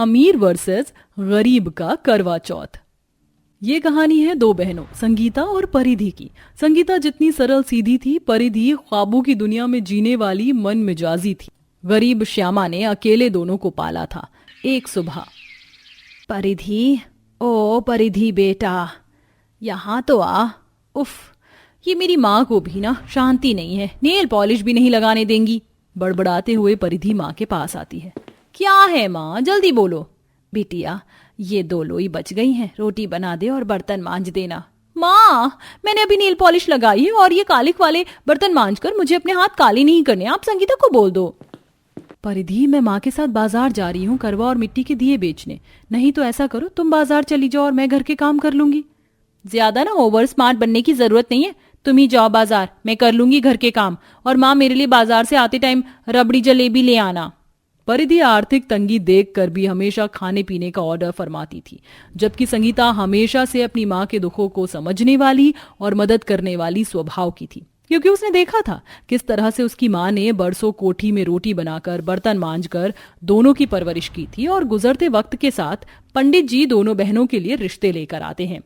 अमीर वर्सेस गरीब का करवा चौथ। ये कहानी है दो बहनों संगीता और परिधि की। संगीता जितनी सरल सीधी थी, परिधि ख्वाबों की दुनिया में जीने वाली मन मिजाजी थी। गरीब श्यामा ने अकेले दोनों को पाला था। एक सुबह, परिधि, ओ परिधि बेटा, यहाँ तो आ। उफ, ये मेरी माँ को भी ना शांति नहीं है, नेल पॉलिश भी नहीं लगाने देंगी। बड़बड़ाते हुए परिधि माँ के पास आती है। क्या है माँ, जल्दी बोलो। बिटिया, ये दो लोई बच गई हैं, रोटी बना दे और बर्तन मांज देना। माँ, मैंने अभी नेल पॉलिश लगाई है और ये कालिक वाले बर्तन मांज कर मुझे अपने हाथ काले नहीं करने, आप संगीता को बोल दो। परिधि, मैं माँ के साथ बाजार जा रही हूँ करवा और मिट्टी के दिए बेचने। नहीं तो ऐसा करो, तुम बाजार चली जाओ और मैं घर के काम कर लूंगी। ज्यादा ना ओवर स्मार्ट बनने की जरूरत नहीं है, तुम ही जाओ बाजार, मैं कर लूंगी घर के काम। और माँ, मेरे लिए बाजार से आते टाइम रबड़ी जलेबी ले आना। परिधि आर्थिक तंगी देखकर भी हमेशा खाने पीने का ऑर्डर फरमाती थी, जबकि संगीता हमेशा से अपनी माँ के दुखों को समझने वाली और मदद करने वाली स्वभाव की थी, क्योंकि उसने देखा था किस तरह से उसकी माँ ने बरसों कोठी में रोटी बनाकर बर्तन मांजकर दोनों की परवरिश की थी। और गुजरते वक्त के साथ पंडित जी दोनों बहनों के लिए रिश्ते लेकर आते हैं।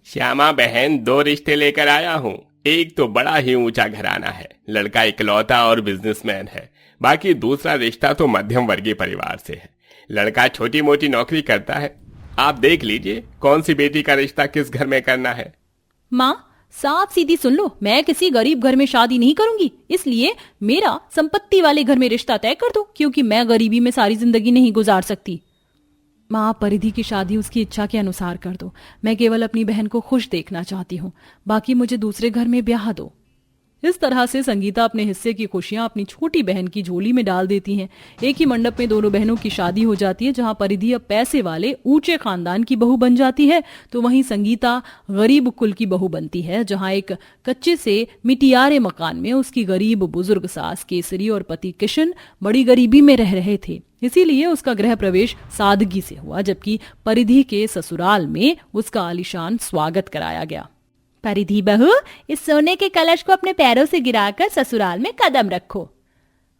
श्यामा बहन, दो रिश्ते लेकर आया हूँ। एक तो बड़ा ही ऊंचा घराना है, लड़का इकलौता और बिजनेसमैन है। बाकी दूसरा रिश्ता तो मध्यम वर्गीय परिवार से है, लड़का छोटी मोटी नौकरी करता है। आप देख लीजिए कौन सी बेटी का रिश्ता किस घर में करना है। माँ, साफ सीधी सुन लो, मैं किसी गरीब घर में शादी नहीं करूंगी, इसलिए मेरा संपत्ति वाले घर में रिश्ता तय कर दो, क्योंकि मैं गरीबी में सारी जिंदगी नहीं गुजार सकती। माँ, परिधि की शादी उसकी इच्छा के अनुसार कर दो, मैं केवल अपनी बहन को खुश देखना चाहती हूँ, बाकी मुझे दूसरे घर में ब्याह दो। इस तरह से संगीता अपने हिस्से की खुशियां अपनी छोटी बहन की झोली में डाल देती हैं। एक ही मंडप में दोनों बहनों की शादी हो जाती है, जहां परिधि अब पैसे वाले ऊंचे खानदान की बहू बन जाती है, तो वहीं संगीता गरीब कुल की बहू बनती है, जहां एक कच्चे से मिटियारे मकान में उसकी गरीब बुजुर्ग सास केसरी और पति किशन बड़ी गरीबी में रह रहे थे। इसीलिए उसका गृह प्रवेश सादगी से हुआ, जबकि परिधि के ससुराल में उसका आलीशान स्वागत कराया गया। परिधि बहू, इस सोने के कलश को अपने पैरों से गिराकर ससुराल में कदम रखो।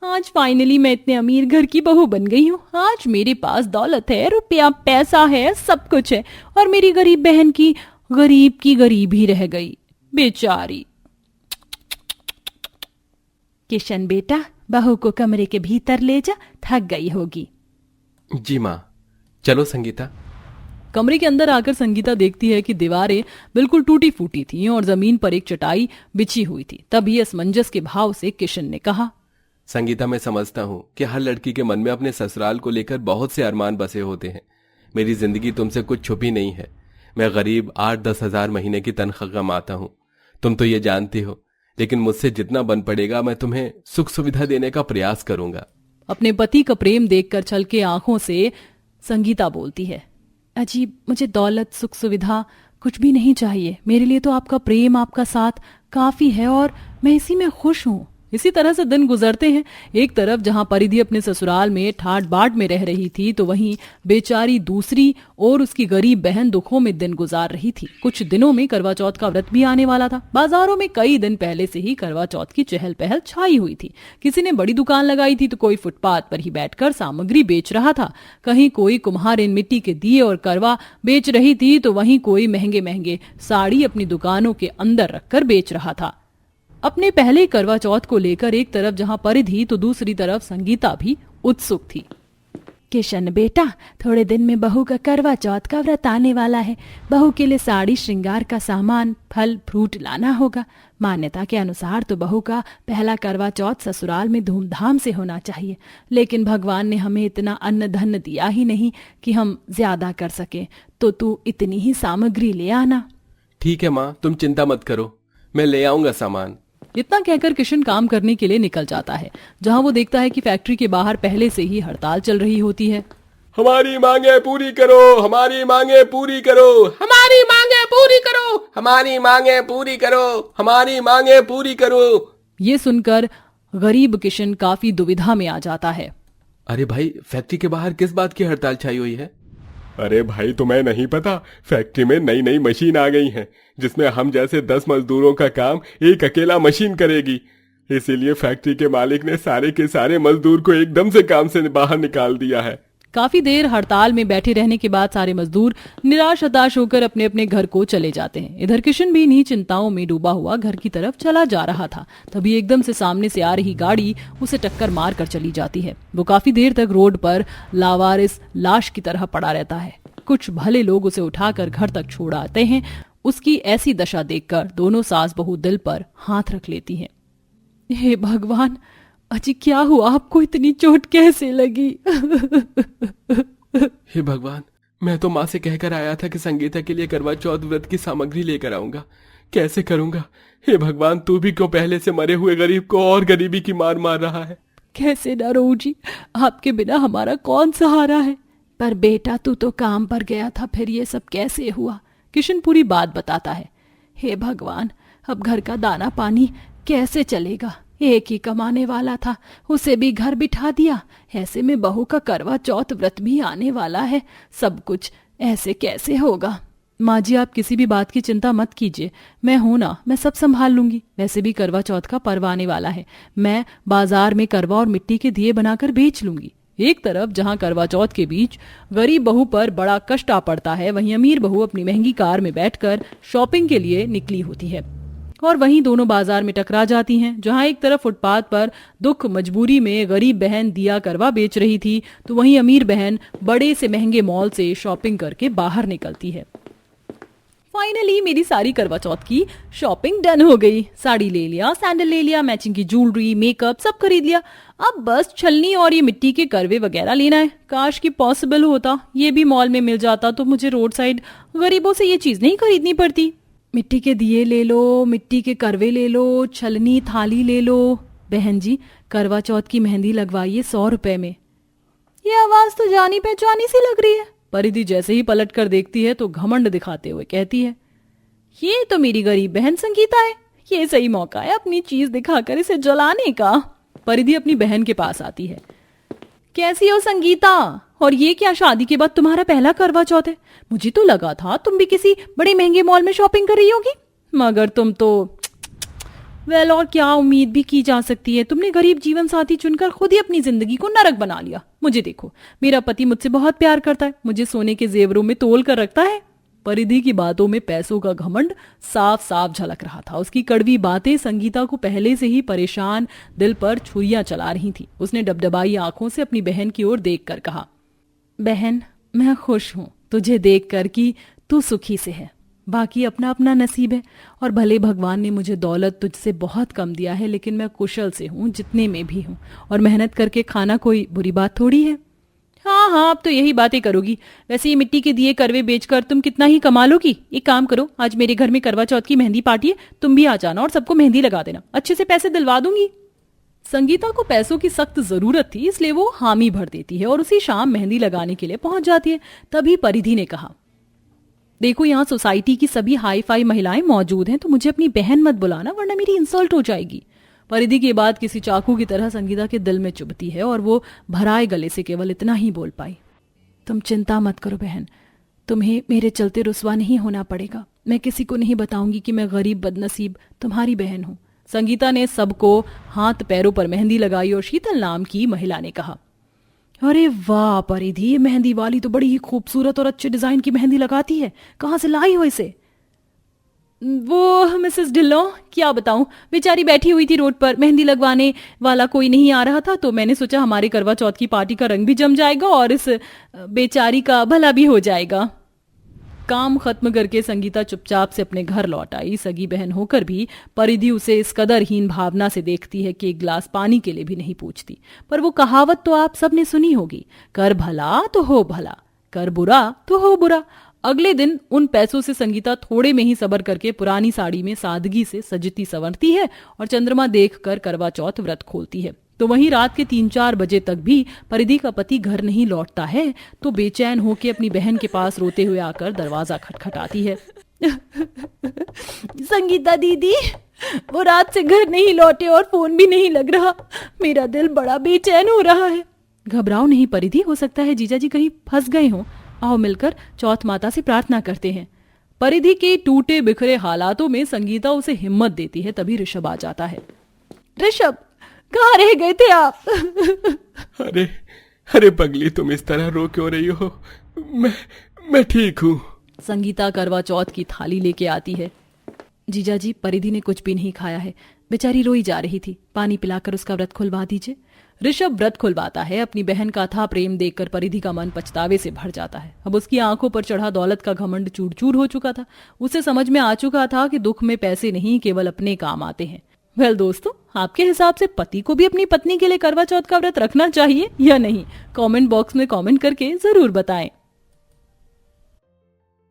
आज फाइनली मैं इतने अमीर घर की बहू बन गई हूँ। आज मेरे पास दौलत है, रुपया पैसा है, सब कुछ है, और मेरी गरीब बहन की गरीब ही रह गई, बेचारी। किशन बेटा, बहू को कमरे के भीतर ले जा, थक गई होगी। जी माँ। चलो संगीता। कमरे के अंदर आकर संगीता देखती है कि दीवारें बिल्कुल टूटी फूटी थीं और जमीन पर एक चटाई बिछी हुई थी। तभी असमंजस के भाव से किशन ने कहा, संगीता, मैं समझता हूँ कि हर लड़की के मन में अपने ससुराल को लेकर बहुत से अरमान बसे होते हैं। मेरी जिंदगी तुमसे कुछ छुपी नहीं है। मैं गरीब 8-10 हजार महीने की तनख्वाह कमाता हूँ, तुम तो ये जानती हो, लेकिन मुझसे जितना बन पड़ेगा मैं तुम्हें सुख सुविधा देने का प्रयास करूंगा। अपने पति का प्रेम देखकर छलके आंखों से संगीता बोलती है, अजीब, मुझे दौलत सुख सुविधा कुछ भी नहीं चाहिए। मेरे लिए तो आपका प्रेम, आपका साथ काफी है और मैं इसी में खुश हूँ। इसी तरह से दिन गुजरते हैं। एक तरफ जहां परिधि अपने ससुराल में ठाट बाट में रह रही थी, तो वहीं बेचारी दूसरी और उसकी गरीब बहन दुखों में दिन गुजार रही थी। कुछ दिनों में करवा चौथ का व्रत भी आने वाला था। बाजारों में कई दिन पहले से ही करवा चौथ की चहल पहल छाई हुई थी। किसी ने बड़ी दुकान लगाई थी, तो कोई फुटपाथ पर ही बैठकर सामग्री बेच रहा था। कहीं कोई कुम्हार इन मिट्टी के दिए और करवा बेच रही थी, तो वहीं कोई महंगे महंगे साड़ी अपनी दुकानों के अंदर रखकर बेच रहा था। अपने पहले करवा चौथ को लेकर एक तरफ जहां परिधि तो दूसरी तरफ संगीता भी उत्सुक थी। किशन बेटा, थोड़े दिन में बहू का करवा चौथ का व्रत आने वाला है। बहू के लिए साड़ी, श्रृंगार का सामान, फल फ्रूट लाना होगा। मान्यता के अनुसार तो बहू का पहला करवा चौथ ससुराल में धूमधाम से होना चाहिए, लेकिन भगवान ने हमें इतना अन्न धन दिया ही नहीं कि हम ज्यादा कर सके, तो तू इतनी ही सामग्री ले आना। ठीक है माँ, तुम चिंता मत करो, मैं ले आऊंगा सामान। इतना कहकर किशन काम करने के लिए निकल जाता है, जहां वो देखता है कि फैक्ट्री के बाहर पहले से ही हड़ताल चल रही होती है। हमारी मांगे पूरी करो, हमारी मांगे पूरी करो, हमारी मांगे पूरी करो, हमारी मांगे पूरी करो, हमारी मांगे पूरी करो। ये सुनकर गरीब किशन काफी दुविधा में आ जाता है। अरे भाई, फैक्ट्री के बाहर किस बात की हड़ताल छाई हुई है? अरे भाई, तुम्हें नहीं पता, फैक्ट्री में नई नई मशीन आ गई हैं, जिसमें हम जैसे 10 मजदूरों का काम एक अकेला मशीन करेगी। इसीलिए फैक्ट्री के मालिक ने सारे के सारे मजदूर को एकदम से काम से बाहर निकाल दिया है। काफी देर हड़ताल में बैठे रहने के बाद सारे मजदूर निराश हताश होकर अपने अपने घर को चले जाते हैं। इधर किशन भी इन्हीं चिंताओं में डूबा हुआ घर की तरफ चला जा रहा था। तभी एकदम से सामने से आ रही गाड़ी उसे टक्कर मार कर चली जाती है। वो काफी देर तक रोड पर लावारिस लाश की तरह पड़ा रहता है। कुछ भले लोग उसे उठाकर घर तक छोड़ आते हैं। उसकी ऐसी दशा देखकर दोनों सास बहू दिल पर हाथ रख लेती हैं। हे भगवान, अजी क्या हुआ? आपको इतनी चोट कैसे लगी? हे भगवान, मैं तो माँ से कहकर आया था कि संगीता के लिए करवा चौथ व्रत की सामग्री लेकर आऊंगा। कैसे करूंगा? हे भगवान, तू भी क्यों पहले से मरे हुए गरीब को और गरीबी की मार मार रहा है? कैसे ना रहूं जी, आपके बिना हमारा कौन सहारा है? पर बेटा, तू तो काम पर गया था, फिर ये सब कैसे हुआ? किशन पूरी बात बताता है। हे भगवान, अब घर का दाना पानी कैसे चलेगा? एक ही कमाने वाला था, उसे भी घर बिठा दिया। ऐसे में बहू का करवा चौथ व्रत भी आने वाला है। सब कुछ ऐसे कैसे होगा? माँ जी, आप किसी भी बात की चिंता मत कीजिए, मैं हूं ना, मैं सब संभाल लूंगी। वैसे भी करवा चौथ का पर्व आने वाला है, मैं बाजार में करवा और मिट्टी के दिए बनाकर बेच लूंगी। एक तरफ जहां करवा चौथ के बीच गरीब बहू पर बड़ा कष्ट आ पड़ता है, वहीं अमीर बहू अपनी महंगी कार में बैठकर शॉपिंग के लिए निकली होती है। और वहीं दोनों बाजार में टकरा जाती हैं। जहां एक तरफ फुटपाथ पर दुख मजबूरी में गरीब बहन दिया करवा बेच रही थी, तो वहीं अमीर बहन बड़े से महंगे मॉल से शॉपिंग करके बाहर निकलती है। फाइनली मेरी सारी करवा चौथ की शॉपिंग डन हो गई। साड़ी ले लिया, सैंडल ले लिया, मैचिंग की ज्वेलरी, मेकअप सब खरीद लिया। अब बस छलनी और ये मिट्टी के करवे वगैरह लेना है। काश कि पॉसिबल होता, ये भी मॉल में मिल जाता तो मुझे रोड साइड गरीबों से ये चीज नहीं खरीदनी पड़ती। मिट्टी के दिए ले लो, मिट्टी के करवे ले लो, छलनी थाली ले लो। बहन जी, करवा चौथ की मेहंदी लगवाइए 100 रुपए में। ये आवाज तो जानी पहचानी सी लग रही है। परिधि जैसे ही पलट कर देखती है तो घमंड दिखाते हुए कहती है, ये तो मेरी गरीब बहन संगीता है। ये सही मौका है अपनी चीज दिखाकर इसे जलाने का। परिधि अपनी बहन के पास आती है। कैसी हो संगीता? और ये क्या, शादी के बाद तुम्हारा पहला करवा चौथ है? मुझे तो लगा था तुम भी किसी बड़े महंगे मॉल में शॉपिंग कर रही होगी, मगर तुम तो वेल, और क्या उम्मीद भी की जा सकती है? तुमने गरीब जीवन साथी चुनकर खुद ही अपनी जिंदगी को नरक बना लिया। मुझे देखो, मेरा पति मुझसे बहुत प्यार करता है, मुझे सोने के जेवरों में तोल कर रखता है। परिधि की बातों में पैसों का घमंड साफ साफ झलक रहा था। उसकी कड़वी बातें संगीता को पहले से ही परेशान दिल पर छुरियां चला रही थी। उसने डबडबाई आंखों से अपनी बहन की ओर देखकर कहा, बहन, मैं खुश हूं तुझे देखकर कि तू सुखी से है। बाकी अपना अपना नसीब है, और भले भगवान ने मुझे दौलत तुझसे बहुत कम दिया है, लेकिन मैं कुशल से हूँ जितने में भी हूँ, और मेहनत करके खाना कोई बुरी बात थोड़ी है। हाँ हाँ, अब तो यही बातें करोगी। वैसे ये मिट्टी के दिए करवे बेचकर तुम कितना ही कमा लोगी। एक काम करो, आज मेरे घर में करवा चौथ की मेहंदी पार्टी है, तुम भी आ जाना और सबको मेहंदी लगा देना, अच्छे से पैसे दिलवा दूंगी। संगीता को पैसों की सख्त जरूरत थी, इसलिए वो हामी भर देती है और उसी शाम मेहंदी लगाने के लिए पहुंच जाती है। तभी परिधि ने कहा, देखो यहाँ सोसाइटी की सभी हाई फाई महिलाएं मौजूद हैं, तो मुझे अपनी बहन मत बुलाना, वरना मेरी इंसल्ट हो जाएगी। परिधि की बात किसी चाकू की तरह संगीता के दिल में चुभती है और वो भराए गले से केवल इतना ही बोल पाई, तुम चिंता मत करो बहन, तुम्हें मेरे चलते रुसवा नहीं होना पड़ेगा। मैं किसी को नहीं बताऊंगी कि मैं गरीब बदनसीब तुम्हारी बहन हूं। संगीता ने सबको हाथ पैरों पर मेहंदी लगाई और शीतल नाम की महिला ने कहा, अरे वाह परिधि, ये मेहंदी वाली तो बड़ी ही खूबसूरत और अच्छे डिजाइन की मेहंदी लगाती है, कहाँ से लाई हो इसे? वो मिसेस ढिल्लो, क्या बताऊं, बेचारी बैठी हुई थी रोड पर, मेहंदी लगवाने वाला कोई नहीं आ रहा था, तो मैंने सोचा हमारे करवा चौथ की पार्टी का रंग भी जम जाएगा और इस बेचारी का भला भी हो जाएगा। काम खत्म करके संगीता चुपचाप से अपने घर लौट आई। सगी बहन होकर भी परिधि उसे इस कदर हीन भावना से देखती है कि एक गिलास पानी के लिए भी नहीं पूछती। पर वो कहावत तो आप सबने सुनी होगी, कर भला तो हो भला, कर बुरा तो हो बुरा। अगले दिन उन पैसों से संगीता थोड़े में ही सबर करके पुरानी साड़ी में सादगी से सजती संवरती है और चंद्रमा देखकर करवा चौथ व्रत खोलती है। तो वहीं रात के 3-4 बजे तक भी परिधि का पति घर नहीं लौटता है, तो बेचैन होकर अपनी बहन के पास रोते हुए आकर दरवाजा खटखटाती है। संगीता दीदी, वो रात से घर नहीं लौटे और फोन भी नहीं लग रहा, मेरा दिल बड़ा बेचैन हो रहा है। घबराओ नहीं परिधि, हो सकता है जीजा जी कहीं फंस गए हों, आओ मिलकर चौथ माता से प्रार्थना करते हैं। परिधि के टूटे बिखरे हालातों में संगीता उसे हिम्मत देती है। तभी ऋषभ आ जाता है। ऋषभ, कहाँ रह गए थे आप? अरे पगली, तुम इस तरह रो क्यों रही हो? मैं ठीक हूँ। संगीता करवा चौथ की थाली लेके आती है। जीजाजी, परिधि ने कुछ भी नहीं खाया है, बेचारी रोई जा रही थी, पानी पिलाकर उसका व्रत खुलवा दीजिए। ऋषभ व्रत खुलवाता है। अपनी बहन का अथाह प्रेम देखकर परिधि का मन पछतावे से भर जाता है। अब उसकी आंखों पर चढ़ा दौलत का घमंड चूर चूर हो चुका था। उसे समझ में आ चुका था कि दुख में पैसे नहीं केवल अपने काम आते हैं। वेल दोस्तों, आपके हिसाब से पति को भी अपनी पत्नी के लिए करवा चौथ का व्रत रखना चाहिए या नहीं? कमेंट बॉक्स में कमेंट करके जरूर बताएं।